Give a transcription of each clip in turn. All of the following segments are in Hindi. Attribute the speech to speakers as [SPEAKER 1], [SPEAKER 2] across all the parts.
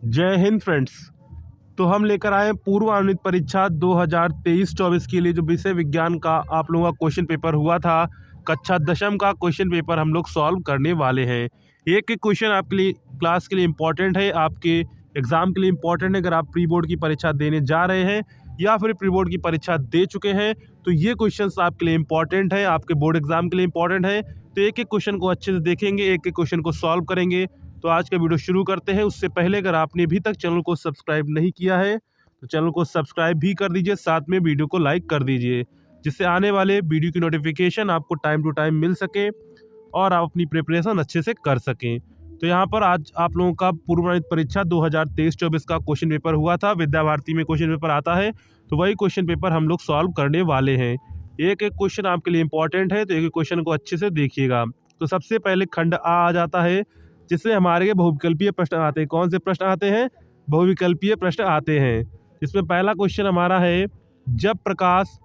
[SPEAKER 1] जय हिंद फ्रेंड्स। तो हम लेकर आए हैं पूर्वानुमानित परीक्षा 2023-24 के लिए जो विषय विज्ञान का आप लोगों का क्वेश्चन पेपर हुआ था, कक्षा दशम का क्वेश्चन पेपर हम लोग सॉल्व करने वाले हैं। एक एक क्वेश्चन आपके लिए क्लास के लिए इम्पोर्टेंट है, आपके एग्ज़ाम के लिए इम्पोर्टेंट है। अगर आप प्री बोर्ड की परीक्षा देने जा रहे हैं या फिर प्री बोर्ड की परीक्षा दे चुके हैं तो ये क्वेश्चंस आपके लिए इम्पोर्टेंट है, आपके बोर्ड एग्जाम के लिए इम्पोर्टेंट है। तो एक एक क्वेश्चन को अच्छे से देखेंगे, एक एक क्वेश्चन को सॉल्व करेंगे। तो आज का वीडियो शुरू करते हैं। उससे पहले अगर आपने अभी तक चैनल को सब्सक्राइब नहीं किया है तो चैनल को सब्सक्राइब भी कर दीजिए, साथ में वीडियो को लाइक कर दीजिए, जिससे आने वाले वीडियो की नोटिफिकेशन आपको टाइम टू टाइम मिल सके और आप अपनी प्रिपरेशन अच्छे से कर सकें। तो यहाँ पर आज आप लोगों का पूर्वानुमानित परीक्षा 2023-24 का क्वेश्चन पेपर हुआ था। विद्या भारती में क्वेश्चन पेपर आता है तो वही क्वेश्चन पेपर हम लोग सॉल्व करने वाले हैं। एक एक क्वेश्चन आपके लिए इंपॉर्टेंट है, तो एक एक क्वेश्चन को अच्छे से देखिएगा। तो सबसे पहले खंड आ जाता है, जिसमें हमारे बहुविकल्पीय प्रश्न आते हैं। कौन से प्रश्न आते हैं? बहुविकल्पीय प्रश्न आते हैं। इसमें पहला क्वेश्चन हमारा है, जब प्रकाश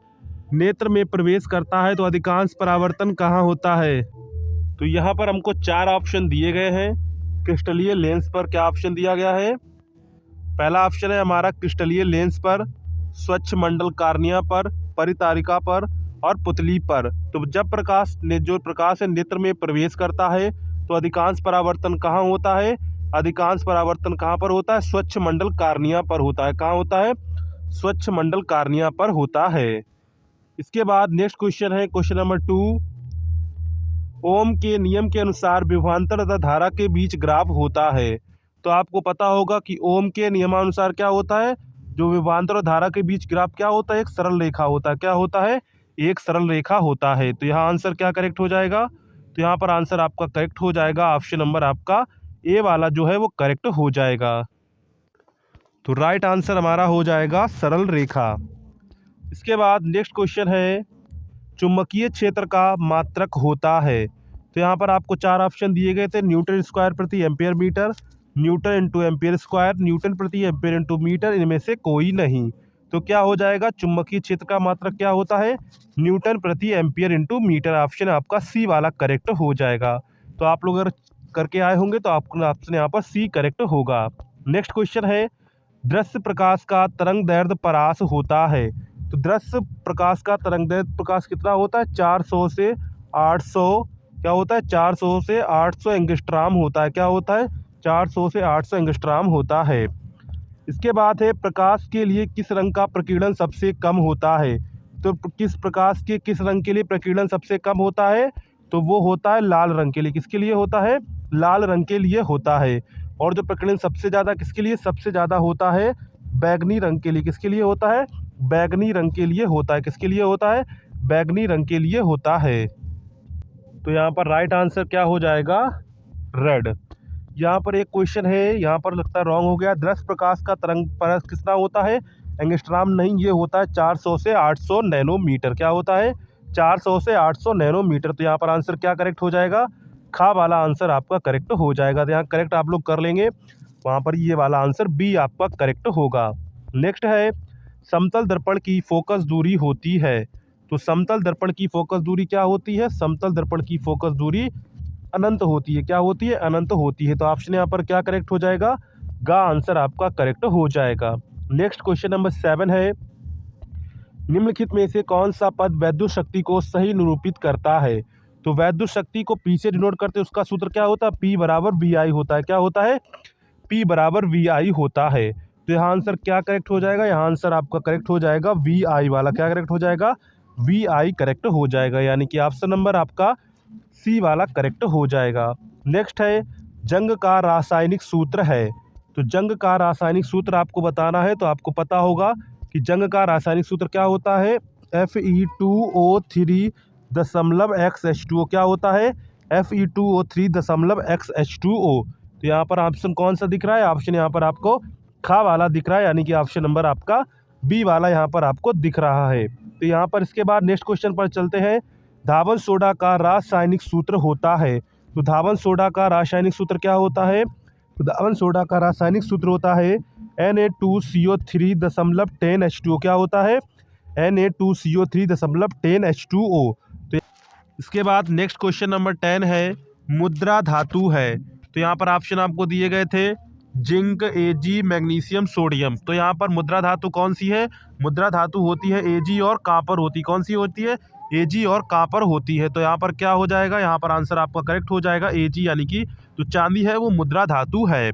[SPEAKER 1] नेत्र में प्रवेश करता है तो अधिकांश परावर्तन कहाँ होता है? तो यहाँ पर हमको 4 ऑप्शन दिए गए हैं। क्रिस्टलीय लेंस पर क्या ऑप्शन दिया गया है? पहला ऑप्शन है हमारा क्रिस्टलीय लेंस पर, स्वच्छ मंडल कार्निया पर, परितारिका पर और पुतली पर। तो जब प्रकाश है नेत्र में प्रवेश करता है तो अधिकांश परावर्तन कहाँ होता है? अधिकांश परावर्तन कहाँ पर होता है? स्वच्छ मंडल कार्निया पर होता है। कहाँ होता है? स्वच्छ मंडल कार्निया पर होता है। इसके बाद नेक्स्ट क्वेश्चन है क्वेश्चन नंबर 2। ओम के नियम के अनुसार विभवांतर तथा धारा के बीच ग्राफ होता है। तो आपको पता होगा कि ओम के नियमानुसार क्या होता है, जो विभवांतर और धारा के बीच ग्राफ क्या होता है? एक सरल रेखा होता है। क्या होता है? एक सरल रेखा होता है। तो यहाँ आंसर क्या करेक्ट हो जाएगा? तो यहाँ पर आंसर आपका करेक्ट हो जाएगा, ऑप्शन नंबर आपका ए वाला जो है वो करेक्ट हो जाएगा। तो राइट आंसर हमारा हो जाएगा सरल रेखा। इसके बाद नेक्स्ट क्वेश्चन है, चुंबकीय क्षेत्र का मात्रक होता है। तो यहाँ पर आपको 4 ऑप्शन दिए गए थे, न्यूटन स्क्वायर प्रति ampere metre, newton into ampere square, newton प्रति एम्पियर इंटू मीटर, इनमें से कोई नहीं। तो क्या हो जाएगा? चुंबकीय क्षेत्र का मात्रक क्या होता है? न्यूटन प्रति एम्पियर इंटू मीटर। ऑप्शन आपका सी वाला करेक्ट हो जाएगा। तो आप लोग अगर करके आए होंगे तो आपका ऑप्शन यहाँ पर सी करेक्ट होगा। नेक्स्ट क्वेश्चन है, दृश्य प्रकाश का तरंग दैर्ध्य परास होता है। तो दृश्य प्रकाश का तरंग दैर्ध्य प्रकाश कितना होता है? 400 से 800 क्या होता है? 400 से 800 एंगस्ट्राम होता है। क्या होता है? 400 से 800 एंगस्ट्राम होता है। इसके बाद है, प्रकाश के लिए किस रंग का प्रकीर्णन सबसे कम होता है? तो किस रंग के लिए प्रकीर्णन सबसे कम होता है? तो वो होता है लाल रंग के लिए। किसके लिए होता है? लाल रंग के लिए होता है। और जो प्रकीर्णन सबसे ज़्यादा किसके लिए? सबसे ज़्यादा होता है बैगनी रंग के लिए। किसके लिए होता है? बैगनी रंग के लिए होता है। किसके लिए होता है? बैगनी रंग के लिए होता है। तो यहाँ पर राइट आंसर क्या हो जाएगा? रेड। यहाँ पर एक क्वेश्चन है, यहाँ पर लगता है रॉन्ग हो गया। दृश्य प्रकाश का तरंग परस कितना होता है? एंगस्ट्राम नहीं, ये होता है 400 से 800 नैनोमीटर। क्या होता है? 400 से 800 नैनोमीटर। तो यहाँ पर आंसर क्या करेक्ट हो जाएगा? खा वाला आंसर आपका करेक्ट हो जाएगा। तो यहाँ करेक्ट आप लोग कर लेंगे, वहाँ पर ये वाला आंसर बी आपका करेक्ट होगा। नेक्स्ट है, समतल दर्पण की फोकस दूरी होती है। तो समतल दर्पण की फोकस दूरी क्या होती है? समतल दर्पण की फोकस दूरी अनंत होती है। क्या होती है? अनंत होती है। तो ऑप्शन यहाँ पर क्या करेक्ट हो जाएगा? गा आंसर आपका करेक्ट हो जाएगा। नेक्स्ट क्वेश्चन नंबर 7 है, निम्नलिखित में से कौन सा पद वैद्युत शक्ति को सही निरूपित करता है? तो वैद्युत शक्ति को पी से डिनोट करते हैं, उसका सूत्र क्या होता है? पी बराबर वी आई होता है। क्या होता है? पी बराबर वी आई होता है। तो यहाँ आंसर क्या करेक्ट हो जाएगा? यहाँ आंसर आपका करेक्ट हो जाएगा वी आई वाला। क्या करेक्ट हो जाएगा? वी आई करेक्ट हो जाएगा, यानी कि ऑप्शन नंबर आपका सी वाला करेक्ट हो जाएगा। नेक्स्ट है, जंग का रासायनिक सूत्र है। तो जंग का रासायनिक सूत्र आपको बताना है। तो आपको पता होगा कि जंग का रासायनिक सूत्र क्या होता है? Fe2O3.XH2O। क्या होता है? Fe2O3.XH2O। तो यहाँ पर ऑप्शन कौन सा दिख रहा है? ऑप्शन यहाँ पर आपको खा वाला दिख रहा है, यानी कि ऑप्शन नंबर आपका बी वाला यहाँ पर आपको दिख रहा है। तो यहाँ पर इसके बाद नेक्स्ट क्वेश्चन पर चलते हैं, धावन सोडा का रासायनिक सूत्र होता है। तो धावन सोडा का रासायनिक सूत्र क्या होता है? तो धावन सोडा का रासायनिक सूत्र होता है Na2CO3.10H2O। क्या होता है? Na2CO3.10H2O। तो इसके बाद नेक्स्ट क्वेश्चन नंबर 10 है, मुद्रा धातु है। तो यहाँ पर ऑप्शन आपको दिए गए थे, जिंक, एजी, मैग्नीशियम, सोडियम। तो यहाँ पर मुद्रा धातु कौन सी है? मुद्रा धातु होती है एजी और कॉपर होती है। कौन सी होती है? एजी और कॉपर होती है। तो यहाँ पर क्या हो जाएगा? यहाँ पर आंसर आपका करेक्ट हो जाएगा एजी, यानी कि जो चांदी है वो मुद्रा धातु है।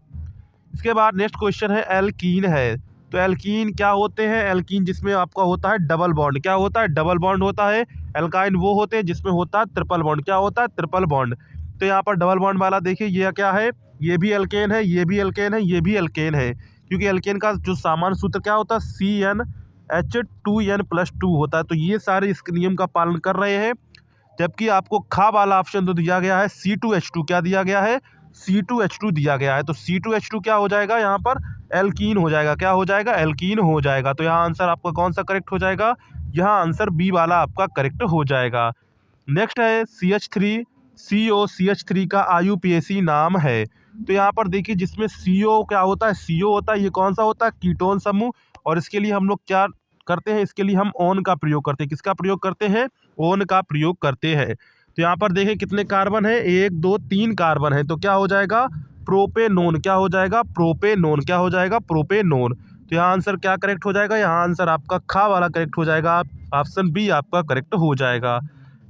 [SPEAKER 1] इसके बाद नेक्स्ट क्वेश्चन है एल्कीन है। तो एल्कीन क्या होते हैं? एल्कीन जिसमें आपका होता है डबल बॉन्ड। क्या होता है? डबल बॉन्ड होता है। एल्काइन वो होते हैं जिसमें होता है ट्रिपल बॉन्ड। क्या होता है? Triple bond. तो यहाँ पर डबल बॉन्ड वाला देखिए ये क्या है? ये भी एल्केन है, ये भी एल्केन है, ये भी एल्केन है। क्योंकि एल्केन का जो सामान्य सूत्र क्या होता है? CnH2n+2 होता है। तो ये सारे इस नियम का पालन कर रहे हैं। जबकि आपको खा वाला ऑप्शन तो दिया गया है C2H2। क्या दिया गया है? C2H2 दिया गया है। तो C2H2 क्या हो जाएगा? यहाँ पर एल्कीन हो जाएगा। क्या हो जाएगा? एल्कीन हो जाएगा। तो यहाँ आंसर आपका कौन सा करेक्ट हो जाएगा? यहाँ आंसर बी वाला आपका करेक्ट हो जाएगा। नेक्स्ट है CH3। COCH3 का IUPAC नाम है। तो यहाँ पर देखिए जिसमें CO क्या होता है? CO होता है, ये कौन सा होता है? कीटोन समूह। और इसके लिए हम लोग क्या करते हैं? इसके लिए हम ओन का प्रयोग करते हैं। किसका प्रयोग करते हैं? ओन का प्रयोग करते हैं। तो यहाँ पर देखें कितने कार्बन है? 1 2 3 कार्बन है। तो क्या हो जाएगा? प्रोपेनोन। क्या हो जाएगा? प्रोपेनोन। क्या हो जाएगा? प्रोपेनोन। तो यहाँ आंसर क्या करेक्ट हो जाएगा? यहाँ आंसर आपका खा वाला करेक्ट हो जाएगा। ऑप्शन बी आपका करेक्ट हो जाएगा।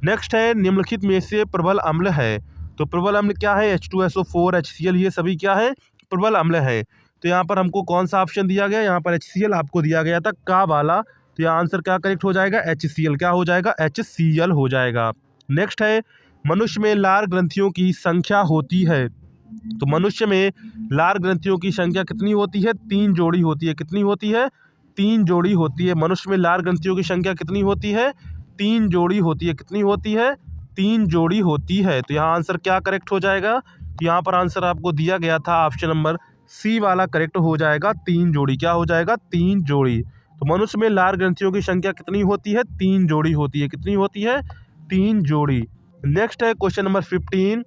[SPEAKER 1] नेक्स्ट है निम्नलिखित में से प्रबल अम्ल है। तो प्रबल अम्ल क्या है? H2SO4, HCl, ये सभी क्या है? प्रबल अम्ल है। तो यहाँ पर हमको कौन सा ऑप्शन दिया गया? यहाँ पर HCl आपको दिया गया था, का वाला। तो यहाँ आंसर क्या करेक्ट हो जाएगा? HCl। क्या हो जाएगा? HCl हो जाएगा। नेक्स्ट है मनुष्य में लार ग्रंथियों की संख्या होती है। तो मनुष्य में लार ग्रंथियों की संख्या कितनी होती है? 3 जोड़ी होती है। कितनी होती है? 3 जोड़ी होती है। मनुष्य में लार ग्रंथियों की संख्या कितनी होती है? 3 जोड़ी होती है। कितनी होती है? 3 जोड़ी होती है। तो यहाँ आंसर क्या करेक्ट हो जाएगा? यहाँ पर आंसर आपको दिया गया था ऑप्शन नंबर सी वाला करेक्ट हो जाएगा, 3 जोड़ी। क्या हो जाएगा? 3 जोड़ी। तो मनुष्य में लार ग्रंथियों की संख्या कितनी होती है? 3 जोड़ी होती है। कितनी होती है? 3 जोड़ी। नेक्स्ट है क्वेश्चन नंबर 15।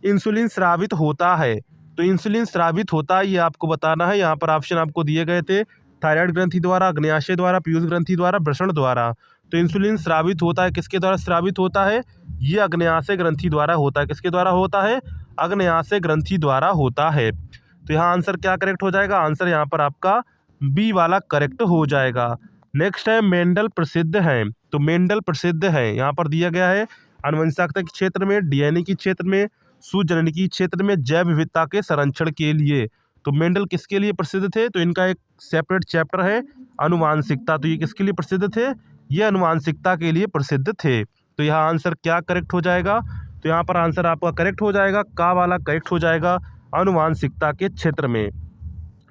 [SPEAKER 1] इंसुलिन स्रावित होता है। तो इंसुलिन स्रावित होता है, ये आपको बताना है। यहाँ पर ऑप्शन आपको दिए गए थे थायराइड ग्रंथि द्वारा, अग्न्याशय द्वारा, पीयूष ग्रंथि द्वारा, वृषण द्वारा। तो इंसुलिन स्रावित होता है, किसके द्वारा स्रावित होता है? ये अग्न्याशय ग्रंथि द्वारा होता है। किसके द्वारा होता है? अग्न्याशय ग्रंथि द्वारा होता है। तो यहाँ आंसर क्या करेक्ट हो जाएगा? आंसर यहाँ पर आपका बी वाला करेक्ट हो जाएगा। नेक्स्ट है मेंडल प्रसिद्ध है। तो मेंडल प्रसिद्ध है, यहाँ पर दिया गया है आनुवंशिकता के क्षेत्र में, DNA के क्षेत्र में, सूजननिकी क्षेत्र में, जैव विविधता के संरक्षण के लिए। तो मेंडल किसके लिए प्रसिद्ध थे? तो इनका एक सेपरेट चैप्टर है आनुवांशिकता। तो ये किसके लिए प्रसिद्ध थे? ये आनुवांशिकता के लिए प्रसिद्ध थे। तो यहाँ आंसर क्या करेक्ट हो जाएगा? तो यहाँ पर आंसर आपका करेक्ट हो जाएगा, का वाला करेक्ट हो जाएगा, आनुवांशिकता के क्षेत्र में।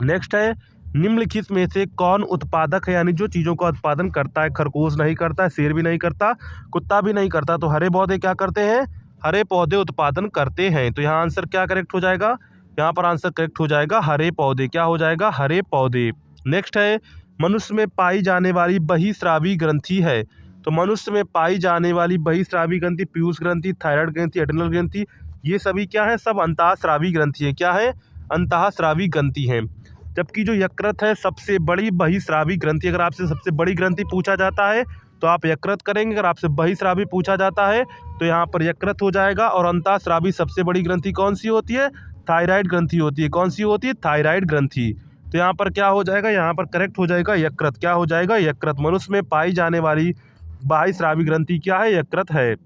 [SPEAKER 1] नेक्स्ट है निम्नलिखित में से कौन उत्पादक है, यानी जो चीज़ों का उत्पादन करता है? खरगोश नहीं करता है, शेर भी नहीं करता, कुत्ता भी नहीं करता। तो हरे पौधे क्या करते हैं? हरे पौधे उत्पादन करते हैं। तो यहाँ आंसर क्या करेक्ट हो जाएगा? यहाँ पर आंसर करेक्ट हो जाएगा हरे पौधे। क्या हो जाएगा? हरे पौधे। नेक्स्ट है मनुष्य में पाई जाने वाली बहिस्रावी ग्रंथि है। तो मनुष्य में पाई जाने वाली बहिस्रावी ग्रंथि पीयूष ग्रंथि, थायराइड ग्रंथि, एड्रिनल ग्रंथि, ये सभी क्या है? सब अंतःस्रावी ग्रंथि है। क्या है? अंतःस्रावी ग्रंथि है। जबकि जो यकृत है सबसे बड़ी बहिस्रावी ग्रंथि। अगर आपसे सबसे बड़ी ग्रंथि पूछा जाता है तो आप यकृत करेंगे। अगर आपसे बहिस्रावी पूछा जाता है तो यहाँ पर यकृत हो जाएगा। और अंतःस्रावी सबसे बड़ी ग्रंथि कौन सी होती है? थायराइड ग्रंथि होती है। कौन सी होती है? थायराइड ग्रंथि। तो यहाँ पर क्या हो जाएगा? यहाँ पर करेक्ट हो जाएगा यकृत। क्या हो जाएगा? यकृत। मनुष्य में पाई जाने वाली बहिस्रावी ग्रंथि क्या है? यकृत है।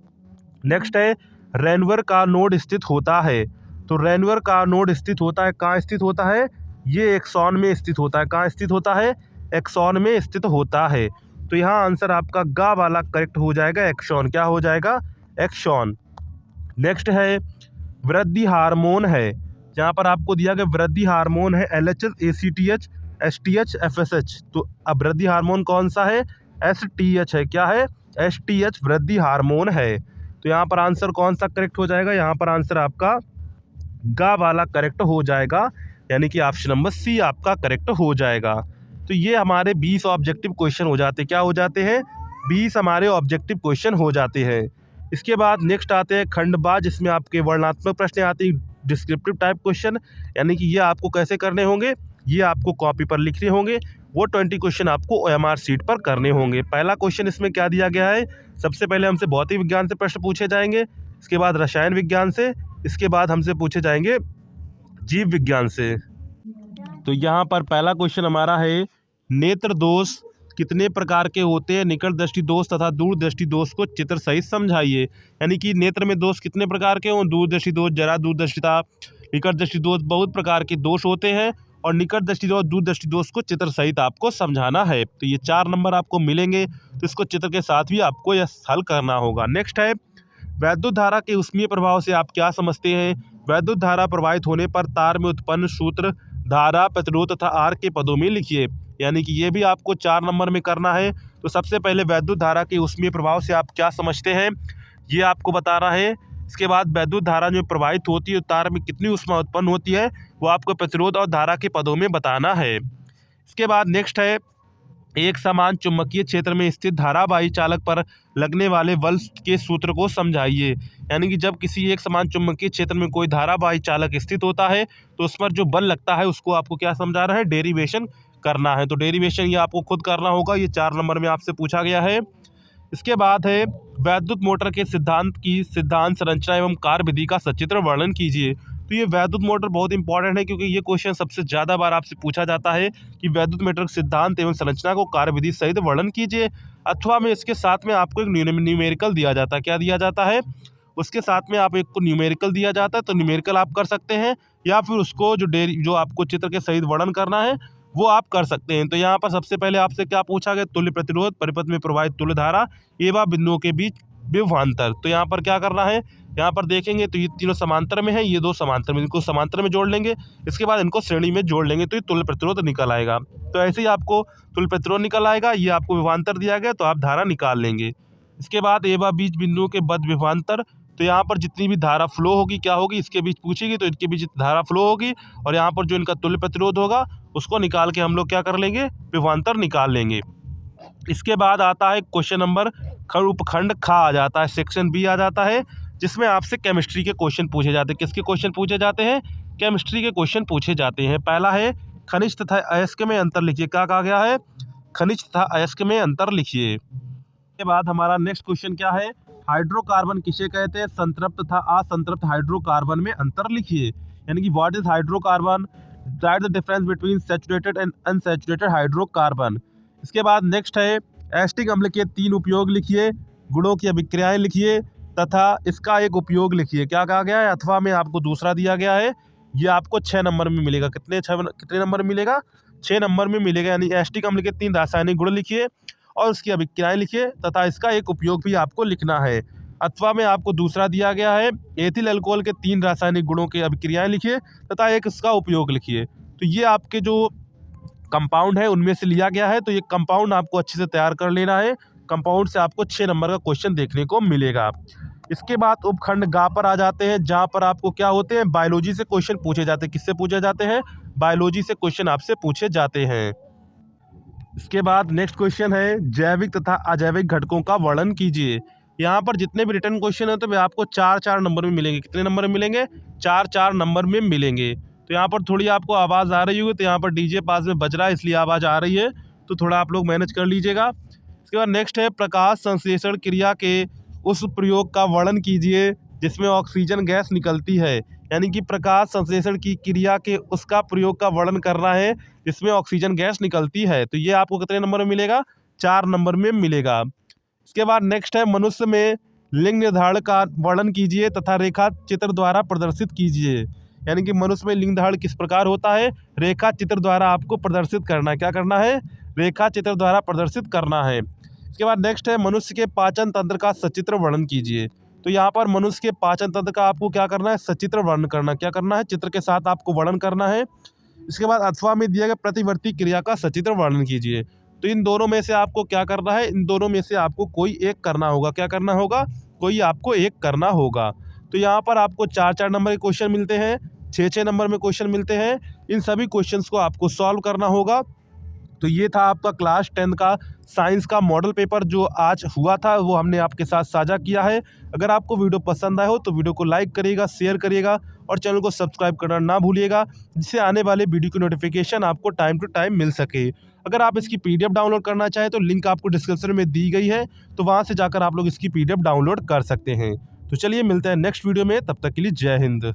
[SPEAKER 1] नेक्स्ट है रेनवर का नोड स्थित होता है। तो रेनवर का नोड स्थित होता है, कहाँ स्थित होता है? ये एक्सॉन में स्थित होता है। कहाँ स्थित होता है? एक्सॉन में स्थित होता है। तो यहाँ आंसर आपका गा वाला करेक्ट हो जाएगा, एक्सॉन। क्या हो जाएगा? एक्सॉन। नेक्स्ट है वृद्धि हार्मोन है। जहाँ पर आपको दिया गया वृद्धि हार्मोन है LHS, ACTH, STH, FSH। तो अब वृद्धि हार्मोन कौन सा है? STH है। क्या है? STH वृद्धि हार्मोन है। तो यहाँ पर आंसर कौन सा करेक्ट हो जाएगा? यहाँ पर आंसर आपका गा वाला करेक्ट हो जाएगा, यानी कि ऑप्शन नंबर सी आपका करेक्ट हो जाएगा। तो ये हमारे 20 ऑब्जेक्टिव क्वेश्चन हो जाते हैं। क्या हो जाते हैं? 20 हमारे ऑब्जेक्टिव क्वेश्चन हो जाते हैं। इसके बाद नेक्स्ट आते हैं खंडबाज, जिसमें आपके वर्णनात्मक प्रश्न आते हैं, डिस्क्रिप्टिव टाइप क्वेश्चन, यानी कि ये आपको कैसे करने होंगे? ये आपको कॉपी पर लिखने होंगे। वो 20 क्वेश्चन आपको OMR शीट पर करने होंगे। पहला क्वेश्चन इसमें क्या दिया गया है? सबसे पहले हमसे भौतिक विज्ञान से प्रश्न पूछे जाएंगे, इसके बाद रसायन विज्ञान से, इसके बाद हमसे पूछे जाएंगे जीव विज्ञान से। तो यहाँ पर पहला क्वेश्चन हमारा है, नेत्र दोष कितने प्रकार के होते हैं? निकट दृष्टि दोष तथा दूर दृष्टि दोष को चित्र सहित समझाइए। यानी कि नेत्र में दोष कितने प्रकार के हों? दूर दृष्टि दोष, जरा दूरदर्शिता, निकट दृष्टि दोष, बहुत प्रकार के दोष होते हैं और निकट दृष्टि दोष, दूर दृष्टि दोष को चित्र सहित आपको समझाना है। तो ये 4 नंबर आपको मिलेंगे, तो इसको चित्र के साथ भी आपको यह हल करना होगा। नेक्स्ट है, वैद्युत धारा के ऊष्मीय प्रभाव से आप क्या समझते हैं? वैद्युत धारा प्रवाहित होने पर तार में उत्पन्न सूत्र धारा, प्रतिरोध तथा आर के पदों में लिखिए। यानी कि ये भी आपको 4 नंबर में करना है। तो सबसे पहले वैद्युत धारा के ऊष्मीय प्रभाव से आप क्या समझते हैं, ये आपको बताना है। इसके बाद वैद्युत धारा जो प्रवाहित होती है तार में कितनी ऊष्मा उत्पन्न होती है, वो आपको प्रतिरोध और धारा के पदों में बताना है। इसके बाद नेक्स्ट है, एक समान चुंबकीय क्षेत्र में स्थित धारावाही चालक पर लगने वाले बल के सूत्र को समझाइए। यानी कि जब किसी एक समान चुंबकीय क्षेत्र में कोई धारावाही चालक स्थित होता है तो उस पर जो बल लगता है उसको आपको क्या समझा रहा है? डेरिवेशन करना है। तो डेरिवेशन ये आपको खुद करना होगा, ये 4 नंबर में आपसे पूछा गया है। इसके बाद है, वैद्युत मोटर के सिद्धांत की सिद्धांत संरचना एवं कार्य विधि का सचित्र वर्णन कीजिए। तो ये वैद्युत मोटर बहुत इंपॉर्टेंट है, क्योंकि ये क्वेश्चन सबसे ज़्यादा बार आपसे पूछा जाता है कि वैद्युत मोटर सिद्धांत एवं संरचना को कार्य विधि सहित वर्णन कीजिए। अथवा में इसके साथ में आपको एक न्यूमेरिकल दिया जाता है। क्या दिया जाता है? उसके साथ में आप एक को न्यूमेरिकल दिया जाता है, तो न्यूमेरिकल आप कर सकते हैं, या फिर उसको जो आपको चित्र के सहित वर्णन करना है वो आप कर सकते हैं। तो यहाँ पर सबसे पहले आपसे क्या पूछा गया? तुल्य प्रतिरोध, परिपथ में प्रवाहित तुल्य धारा एवं बिंदुओं के बीच विभवांतर। तो यहाँ पर क्या करना है? यहाँ पर देखेंगे तो ये तीनों समांतर में है, ये 2 समांतर में, इनको समांतर में जोड़ लेंगे, इसके बाद इनको श्रेणी में जोड़ लेंगे तो ये तुल्य प्रतिरोध निकल आएगा। तो ऐसे ही आपको तुल्य प्रतिरोध निकल आएगा, ये आपको विभवांतर दिया गया तो आप धारा निकाल लेंगे। इसके बाद एवं बीच बिंदुओं के बद विभवांतर, तो यहाँ पर जितनी भी धारा फ्लो होगी क्या होगी? इसके बीच पूछेगी तो इनके बीच धारा फ्लो होगी, और यहाँ पर जो इनका तुल्य प्रतिरोध होगा उसको निकाल के हम लोग क्या कर लेंगे? विभवांतर निकाल लेंगे। इसके बाद आता है क्वेश्चन नंबर उपखंड खा आ जाता है, सेक्शन बी आ जाता है, जिसमें आपसे केमिस्ट्री के क्वेश्चन पूछे जाते हैं। किसके क्वेश्चन पूछे जाते हैं? केमिस्ट्री के क्वेश्चन पूछे जाते हैं। पहला है, खनिज तथा अयस्क में अंतर लिखिए। क्या कहा गया है? खनिज तथा अयस्क में अंतर लिखिए। के बाद हमारा नेक्स्ट क्वेश्चन क्या है? हाइड्रोकार्बन किसे कहते हैं? संतृप्त तथा असंतृप्त हाइड्रोकार्बन में अंतर लिखिए। यानी कि what is hydrocarbon, right the difference between saturated and unsaturated hydrocarbon. इसके बाद नेक्स्ट है, एसिटिक अम्ल के 3 उपयोग लिखिए, गुणों की अभिक्रियाएं लिखिए तथा इसका एक उपयोग लिखिए। क्या कहा गया है? अथवा में आपको दूसरा दिया गया है, ये आपको 6 नंबर में मिलेगा। कितने नंबर में मिलेगा? 6 नंबर में मिलेगा। यानी एसिटिक अम्ल के 3 रासायनिक गुण लिखिए और उसकी अभिक्रियाएं लिखिए तथा इसका एक उपयोग भी आपको लिखना है। अथवा में आपको दूसरा दिया गया है, एथिल अल्कोहल के 3 रासायनिक गुणों की अभिक्रियाएं लिखिए तथा एक इसका उपयोग लिखिए। तो ये आपके जो कंपाउंड है उनमें से लिया गया है, तो ये कंपाउंड आपको अच्छे से तैयार कर लेना है। कंपाउंड से आपको 6 नंबर का क्वेश्चन देखने को मिलेगा। इसके बाद उपखंड गा पर आ जाते हैं, जहाँ पर आपको क्या होते हैं? बायोलॉजी से क्वेश्चन पूछे जाते हैं। किससे पूछे जाते हैं? बायोलॉजी से क्वेश्चन आपसे पूछे जाते हैं। इसके बाद नेक्स्ट क्वेश्चन है, जैविक तथा अजैविक घटकों का वर्णन कीजिए। यहाँ पर जितने भी रिटर्न क्वेश्चन है तो वे आपको 4-4 नंबर में मिलेंगे। कितने नंबर में मिलेंगे? 4-4 नंबर में मिलेंगे। तो यहाँ पर थोड़ी आपको आवाज़ आ रही होगी, तो यहाँ पर डीजे पास में बज रहा है इसलिए आवाज़ आ रही है, तो थोड़ा आप लोग मैनेज कर लीजिएगा। इसके बाद नेक्स्ट है, प्रकाश संश्लेषण क्रिया के उस प्रयोग का वर्णन कीजिए जिसमें ऑक्सीजन गैस निकलती है। यानी कि प्रकाश संश्लेषण की क्रिया के उसका प्रयोग का वर्णन करना है जिसमें ऑक्सीजन गैस निकलती है। तो ये आपको कितने नंबर में मिलेगा? 4 नंबर में मिलेगा। इसके बाद नेक्स्ट है, मनुष्य में लिंग निर्धारण का वर्णन कीजिए तथा रेखा चित्र द्वारा प्रदर्शित कीजिए। यानी कि मनुष्य में लिंग निर्धारण किस प्रकार होता है? रेखा चित्र द्वारा आपको प्रदर्शित करना है। क्या करना है? रेखा चित्र द्वारा प्रदर्शित करना है। इसके बाद नेक्स्ट है, मनुष्य के पाचन तंत्र का सचित्र वर्णन कीजिए। तो यहाँ पर मनुष्य के पाचन तंत्र का आपको क्या करना है? सचित्र वर्णन करना। क्या करना है? चित्र के साथ आपको वर्णन करना है। इसके बाद अथवा में दिया गया प्रतिवर्ती क्रिया का सचित्र वर्णन कीजिए। तो इन दोनों में से आपको क्या करना है? इन दोनों में से आपको कोई एक करना होगा। क्या करना होगा? कोई आपको एक करना होगा। तो यहाँ पर आपको 4-4 नंबर के क्वेश्चन मिलते हैं, 6-6 नंबर में क्वेश्चन मिलते हैं। इन सभी क्वेश्चंस को आपको सॉल्व करना होगा। तो ये था आपका क्लास 10 का साइंस का मॉडल पेपर जो आज हुआ था, वो हमने आपके साथ साझा किया है। अगर आपको वीडियो पसंद आया हो तो वीडियो को लाइक करिएगा, शेयर करिएगा और चैनल को सब्सक्राइब करना ना भूलिएगा, जिससे आने वाले वीडियो की नोटिफिकेशन आपको टाइम टू टाइम मिल सके। अगर आप इसकी PDF डाउनलोड करना चाहें तो लिंक आपको डिस्क्रिप्शन में दी गई है, तो वहाँ से जाकर आप लोग इसकी PDF डाउनलोड कर सकते हैं। तो चलिए मिलते हैं नेक्स्ट वीडियो में, तब तक के लिए जय हिंद।